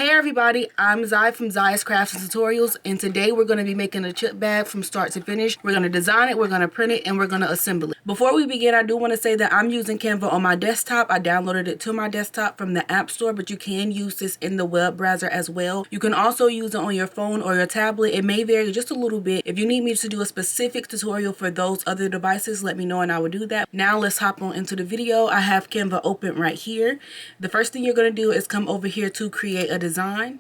Hey everybody, I'm Zai from Zai's Crafts and Tutorials, and today we're going to be making a chip bag from start to finish. We're going to design it, we're going to print it, and we're going to assemble it. Before we begin, I do want to say that I'm using Canva on my desktop. I downloaded it to my desktop from the App Store, but you can use this in the web browser as well. You can also use it on your phone or your tablet. It may vary just a little bit. If you need me to do a specific tutorial for those other devices, let me know and I will do that. Now let's hop on into the video. I have Canva open right here. The first thing you're going to do is come over here to create a design.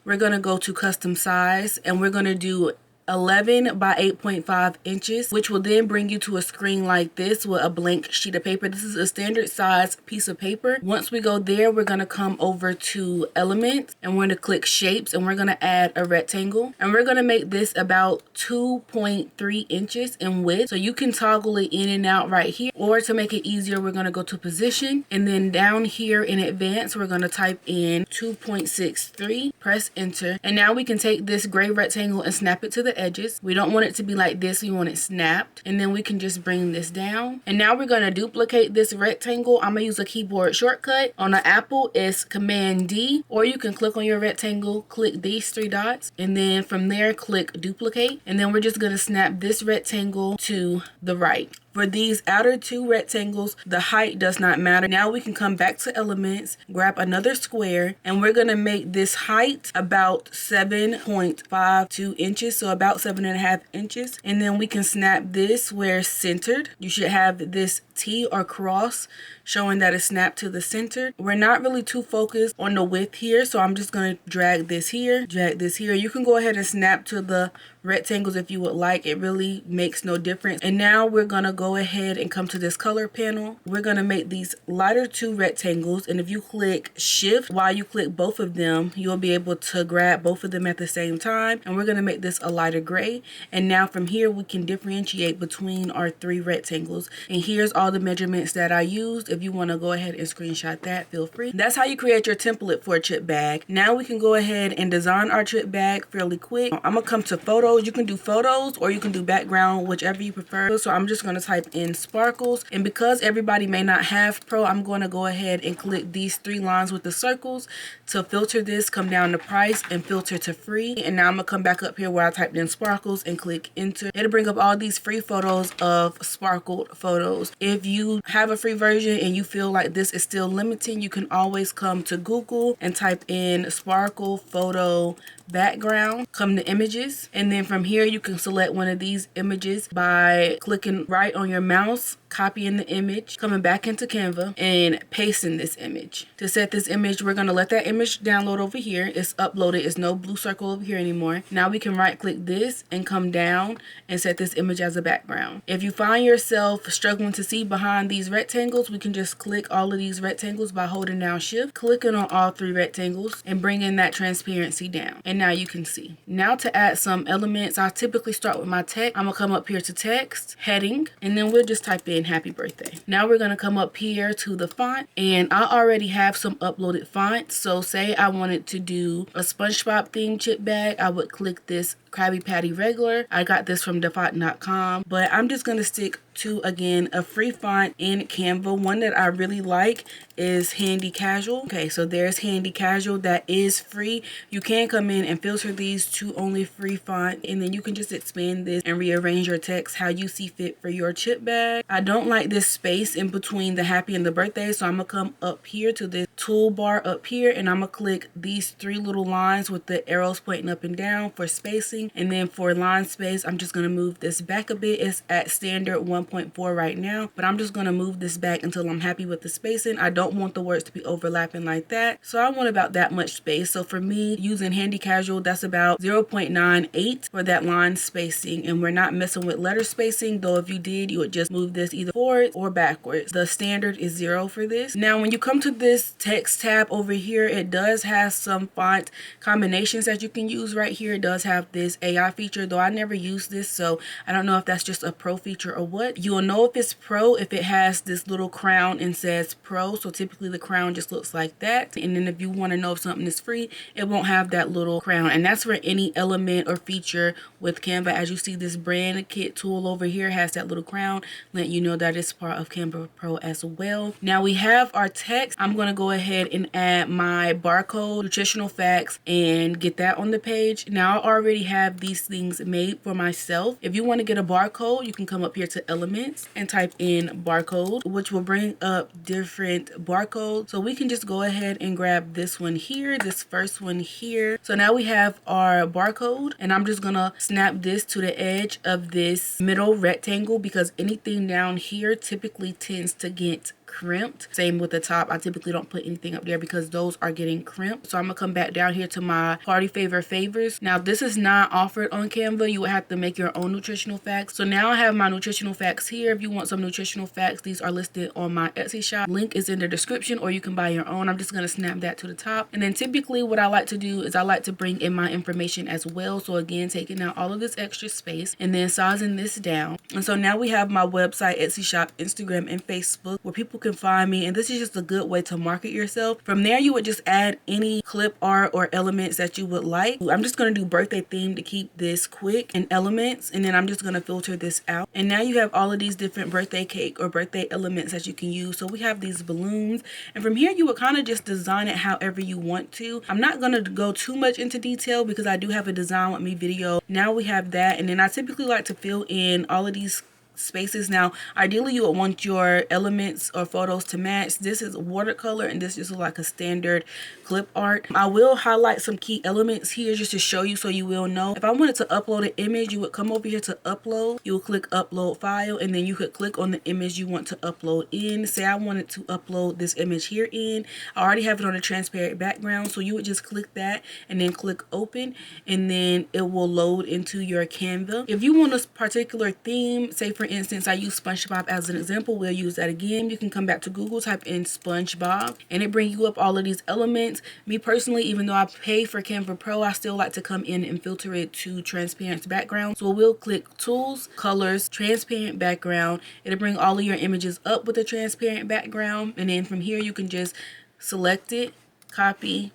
We're going to go to custom size and we're going to do 11 by 8.5 inches, which will then bring you to a screen like this with a blank sheet of paper. This is a standard size piece of paper. Once we go there, we're going to come over to elements and we're going to click shapes and we're going to add a rectangle, and we're going to make this about 2.3 inches in width. So you can toggle it in and out right here, or to make it easier, we're going to go to position and then down here in advanced, we're going to type in 2.63, press enter, and now we can take this gray rectangle and snap it to the edges. We don't want it to be like this, we want it snapped, and then we can just bring this down. And now we're going to duplicate this rectangle. I'm going to use a keyboard shortcut. On an Apple, it's Command D, or you can click on your rectangle, click these three dots, and then from there click duplicate, and then we're just going to snap this rectangle to the right. For these outer two rectangles, the height does not matter. Now we can come back to elements, grab another square, and we're going to make this height about 7.52 inches, so about 7.5 inches. And then we can snap this where it's centered. You should have this T or cross showing that it's snapped to the center. We're not really too focused on the width here, so I'm just going to drag this here, drag this here. You can go ahead and snap to the rectangles if you would like. It really makes no difference. And now we're going to go ahead and come to this color panel. We're going to make these lighter two rectangles, and if you click shift while you click both of them, you'll be able to grab both of them at the same time. And we're going to make this a lighter gray. And now from here we can differentiate between our three rectangles. And here's all the measurements that I used. If you want to go ahead and screenshot that, feel free. That's how you create your template for a chip bag. Now we can go ahead and design our chip bag fairly quick. I'm gonna come to photos. You can do photos or you can do background, whichever you prefer. So I'm just gonna type in sparkles, and because everybody may not have Pro, I'm going to go ahead and click these three lines with the circles to filter this, come down to price and filter to free. And now I'm gonna come back up here where I typed in sparkles and click enter. It'll bring up all these free photos of sparkled photos. If you have a free version and you feel like this is still limiting, you can always come to Google and type in sparkle photo background, come to images, and then from here you can select one of these images by clicking right on your mouse, copying the image, coming back into Canva and pasting this image. To set this image, we're going to let that image download over here. It's uploaded. It's no blue circle over here anymore. Now we can right click this and come down and set this image as a background. If you find yourself struggling to see behind these rectangles, we can just click all of these rectangles by holding down shift, clicking on all three rectangles and bringing that transparency down. And now you can see. Now to add some elements, I typically start with my text. I'm gonna come up here to text, heading, and then we'll just type in happy birthday. Now we're gonna come up here to the font, and I already have some uploaded fonts. So say I wanted to do a SpongeBob themed chip bag, I would click this Krabby Patty regular. I got this from defont.com, but I'm just gonna stick to, again, a free font in Canva. One that I really like is Handy Casual. Okay, so there's Handy Casual, that is free. You can come in and filter these to only free font, and then you can just expand this and rearrange your text how you see fit for your chip bag. I don't like this space in between the happy and the birthday, so I'm gonna come up here to this toolbar up here and I'm gonna click these three little lines with the arrows pointing up and down for spacing. And then for line space, I'm just going to move this back a bit. It's at standard 1.4 right now, but I'm just going to move this back until I'm happy with the spacing. I don't want the words to be overlapping like that, so I want about that much space. So for me, using Handy Casual, that's about 0.98 for that line spacing, and we're not messing with letter spacing, though if you did, you would just move this either forward or backwards. The standard is 0 for this. Now when you come to this text tab over here, it does have some font combinations that you can use right here. It does have this this AI feature, though I never use this, so I don't know if that's just a pro feature or what. You'll know if it's pro if it has this little crown and says pro, so typically the crown just looks like that. And then if you want to know if something is free, it won't have that little crown, and that's for any element or feature with Canva. As you see, this brand kit tool over here has that little crown, letting you know that it's part of Canva Pro as well. Now we have our text. I'm going to go ahead and add my barcode, nutritional facts, and get that on the page. Now I already have these things made for myself. If you want to get a barcode, you can come up here to elements and type in barcode, which will bring up different barcodes. So we can just go ahead and grab this one here, this first one here. So now we have our barcode, and I'm just gonna snap this to the edge of this middle rectangle because anything down here typically tends to get crimped. Same with the top. I typically don't put anything up there because those are getting crimped. So I'm gonna come back down here to my party favors. Now this is not offered on Canva. You would have to make your own nutritional facts. So now I have my nutritional facts here. If you want some nutritional facts, these are listed on my Etsy shop. Link is in the description, or you can buy your own. I'm just gonna snap that to the top. And then typically what I like to do is I like to bring in my information as well. So again, taking out all of this extra space and then sizing this down. And so now we have my website, Etsy shop, Instagram, and Facebook where people can find me, and this is just a good way to market yourself. From there you would just add any clip art or elements that you would like. I'm just going to do birthday theme to keep this quick, and elements, and then I'm just going to filter this out. And now you have all of these different birthday cake or birthday elements that you can use. So we have these balloons, and from here you would kind of just design it however you want to. I'm not going to go too much into detail because I do have a design with me video. Now we have that, and then I typically like to fill in all of these spaces. Now ideally you would want your elements or photos to match. This is watercolor and this is like a standard clip art. I will highlight some key elements here just to show you so you will know. If I wanted to upload an image, you would come over here to upload. You will click upload file, and then you could click on the image you want to upload in. Say I wanted to upload this image here in. I already have it on a transparent background, so you would just click that and then click open, and then it will load into your Canva. If you want a particular theme, say for instance I use SpongeBob as an example, we'll use that again. You can come back to Google, type in SpongeBob, and it brings you up all of these elements. Me personally, even though I pay for Canva Pro, I still like to come in and filter it to transparent background. So we'll click tools, colors, transparent background. It'll bring all of your images up with a transparent background, and then from here you can just select it, copy.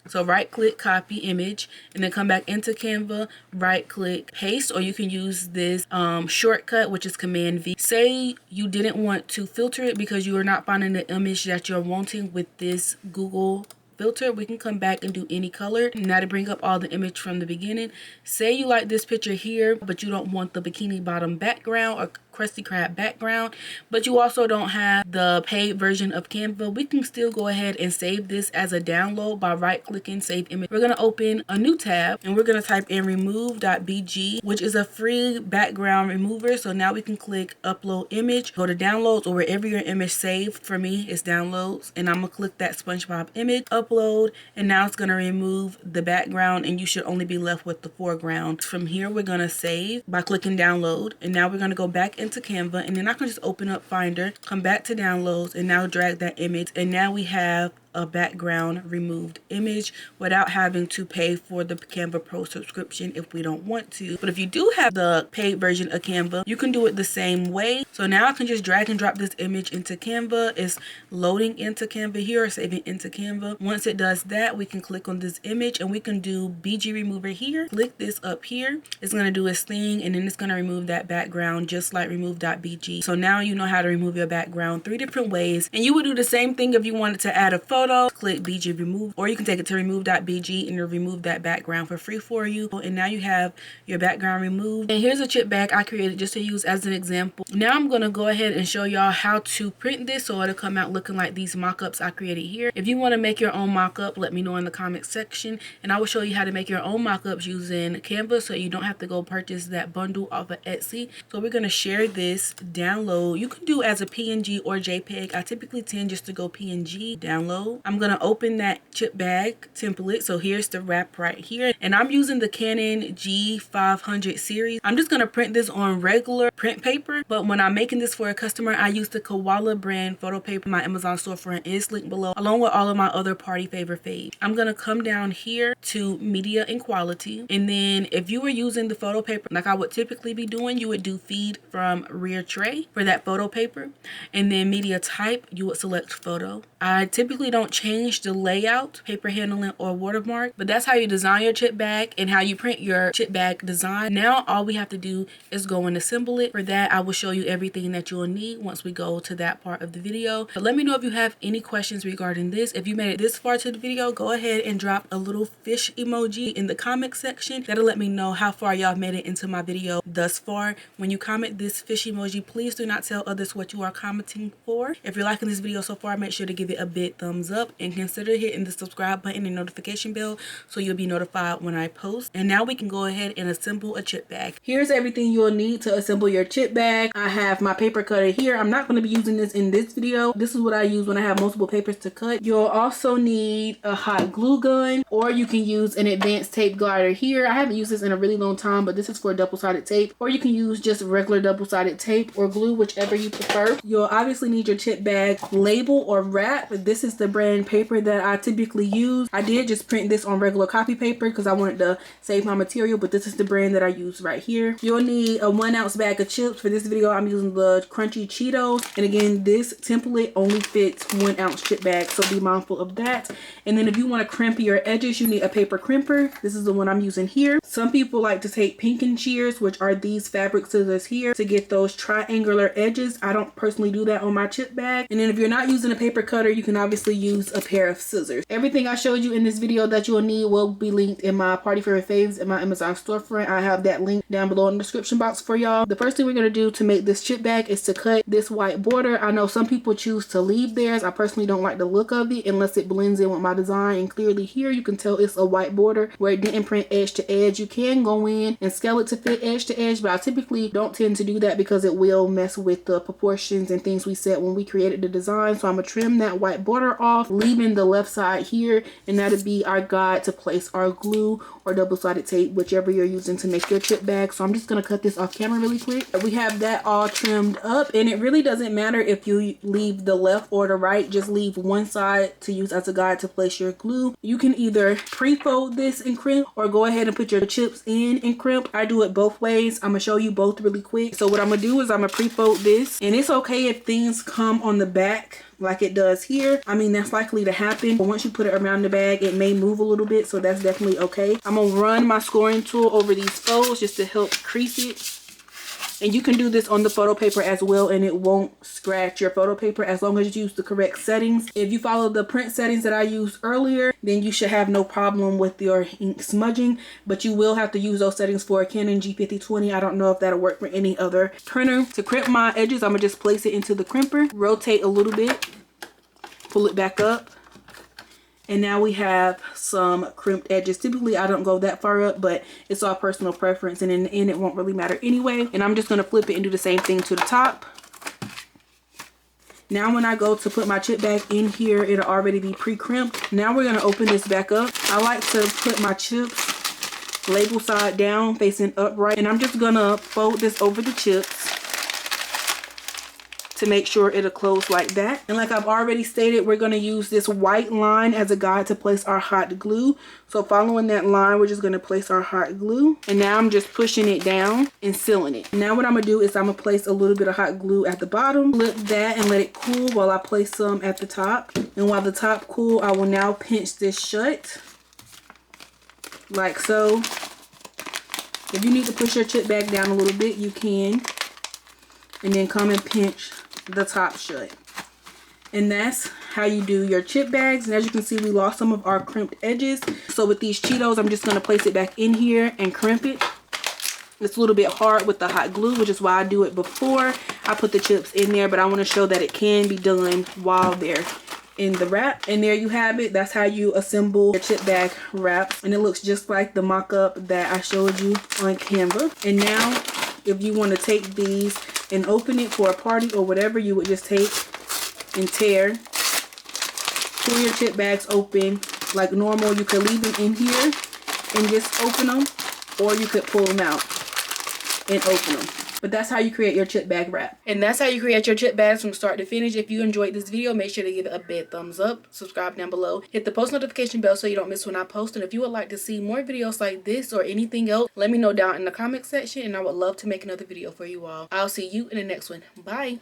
So right click, copy image, and then come back into Canva, right click, paste, or you can use this shortcut, which is Command V. Say you didn't want to filter it because you are not finding the image that you're wanting with this Google filter. We can come back and do any color. Now to bring up all the image from the beginning. Say you like this picture here, but you don't want the bikini bottom background or Krusty Krab background, but you also don't have the paid version of Canva. We can still go ahead and save this as a download by right clicking save image. We're going to open a new tab and we're going to type in remove.bg, which is a free background remover. So now we can click upload image, go to downloads, or wherever your image saved. For me it's downloads, and I'm gonna click that SpongeBob image, upload, and now it's going to remove the background and you should only be left with the foreground. From here we're going to save by clicking download, and now we're going to go back into Canva, and then I can just open up Finder, come back to downloads, and now drag that image, and now we have a background removed image without having to pay for the Canva Pro subscription if we don't want to. But if you do have the paid version of Canva, you can do it the same way. So now I can just drag and drop this image into Canva. It's loading into Canva here, or saving into Canva. Once it does that, we can click on this image and we can do BG remover here. Click this up here. It's going to do its thing, and then it's going to remove that background just like remove.bg. So now you know how to remove your background 3 different ways, and you would do the same thing if you wanted to add a photo. Click BG remove, or you can take it to remove.bg and it'll remove that background for free for you. And now you have your background removed. And here's a chip bag I created just to use as an example. Now I'm going to go ahead and show y'all how to print this so it'll come out looking like these mock-ups I created here. If you want to make your own mock-up, let me know in the comment section, and I will show you how to make your own mock-ups using Canva so you don't have to go purchase that bundle off of Etsy. So we're going to share this, download. You can do as a PNG or JPEG. I typically tend just to go PNG, download. glue. I'm gonna open that chip bag template. So here's the wrap right here, and I'm using the Canon G500 series. I'm just gonna print this on regular print paper, but when I'm making this for a customer, I use the Koala brand photo paper. My Amazon storefront is linked below, along with all of my other party favor faves. I'm gonna come down here to media and quality, and then if you were using the photo paper like I would typically be doing, you would do feed from rear tray for that photo paper, and then media type, you would select photo. I typically don't change the layout, paper handling, or watermark, but that's how you design your chip bag and how you print your chip bag design. Now all we have to do is go and assemble it. For that, I will show you everything that you'll need once we go to that part of the video. But let me know if you have any questions regarding this. If you made it this far to the video, go ahead and drop a little fish emoji in the comment section. That'll let me know how far y'all made it into my video thus far. When you comment this fish emoji, please do not tell others what you are commenting for. If you're liking this video so far, make sure to give it a big thumbs up and consider hitting the subscribe button and notification bell so you'll be notified when I post. And now we can go ahead and assemble a chip bag. Here's everything you'll need to assemble your chip bag. I have my paper cutter here. I'm not going to be using this in this video. This is what I use when I have multiple papers to cut. You'll also need a hot glue gun, or you can use an advanced tape glider here. I haven't used this in a really long time, but this is for double-sided tape, or you can use just regular double-sided tape or glue, whichever you prefer. You'll obviously need your chip bag label or wrap. This is the brand paper that I typically use. I did just print this on regular copy paper because I wanted to save my material, but this is the brand that I use right here. You'll need a 1 ounce bag of chips. For this video, I'm using the Crunchy Cheetos, and again, this template only fits 1 ounce chip bag, so be mindful of that. And then if you want to crimp your edges, you need a paper crimper. This is the one I'm using here. Some people like to take pinking shears, which are these fabric scissors here, to get those triangular edges. I don't personally do that on my chip bag. And then if you're not using a paper cutter, you can obviously use a pair of scissors. Everything I showed you in this video that you'll need will be linked in my party favorite faves in my Amazon storefront. I have that link down below in the description box for y'all. The first thing we're going to do to make this chip bag is to cut this white border. I know some people choose to leave theirs. I personally don't like the look of it unless it blends in with my design, and clearly here you can tell it's a white border where it didn't print edge to edge. You can go in and scale it to fit edge to edge, but I typically don't tend to do that because it will mess with the proportions and things we set when we created the design. So I'm gonna trim that white border off, leaving the left side here, and that'll be our guide to place our glue or double-sided tape, whichever you're using to make your chip bag. So I'm just gonna cut this off camera really quick. We have that all trimmed up, and it really doesn't matter if you leave the left or the right. Just leave one side to use as a guide to place your glue. You can either pre-fold this and crimp, or go ahead and put your chips in and crimp. I do it both ways. I'm gonna show you both really quick. So what I'm gonna do is I'm gonna pre-fold this, and it's okay if things come on the back like it does here. I mean, that's likely to happen, but once you put it around the bag, it may move a little bit, so that's definitely okay. I'm gonna run my scoring tool over these folds just to help crease it. And you can do this on the photo paper as well, and it won't scratch your photo paper as long as you use the correct settings. If you follow the print settings that I used earlier, then you should have no problem with your ink smudging, but you will have to use those settings for a Canon G5020. I don't know if that'll work for any other printer. To crimp my edges, I'm gonna just place it into the crimper, rotate a little bit, pull it back up, and now we have some crimped edges. Typically I don't go that far up, but it's all personal preference, and in the end it won't really matter anyway. And I'm just gonna flip it and do the same thing to the top. Now when I go to put my chip bag in here, it'll already be pre-crimped. Now we're gonna open this back up. I like to put my chips label side down, facing upright, and I'm just gonna fold this over the chips to make sure it'll close like that. And like I've already stated, we're going to use this white line as a guide to place our hot glue. So following that line, we're just going to place our hot glue, and now I'm just pushing it down and sealing it. Now what I'm gonna do is I'm gonna place a little bit of hot glue at the bottom, flip that and let it cool while I place some at the top. And while the top cool, I will now pinch this shut like so. If you need to push your chip bag down a little bit, you can, and then come and pinch the top shut. And that's how you do your chip bags. And as you can see, we lost some of our crimped edges. So with these Cheetos, I'm just going to place it back in here and crimp it. It's a little bit hard with the hot glue, which is why I do it before I put the chips in there, but I want to show that it can be done while they're in the wrap. And there you have it. That's how you assemble your chip bag wrap, and it looks just like the mock-up that I showed you on Canva. And now if you want to take these and open it for a party or whatever, you would just take and tear pull your chip bags open like normal. You could leave them in here and just open them, or you could pull them out and open them. But that's how you create your chip bag wrap. And that's how you create your chip bags from start to finish. If you enjoyed this video, make sure to give it a big thumbs up. Subscribe down below. Hit the post notification bell so you don't miss when I post. And if you would like to see more videos like this or anything else, let me know down in the comment section, and I would love to make another video for you all. I'll see you in the next one. Bye.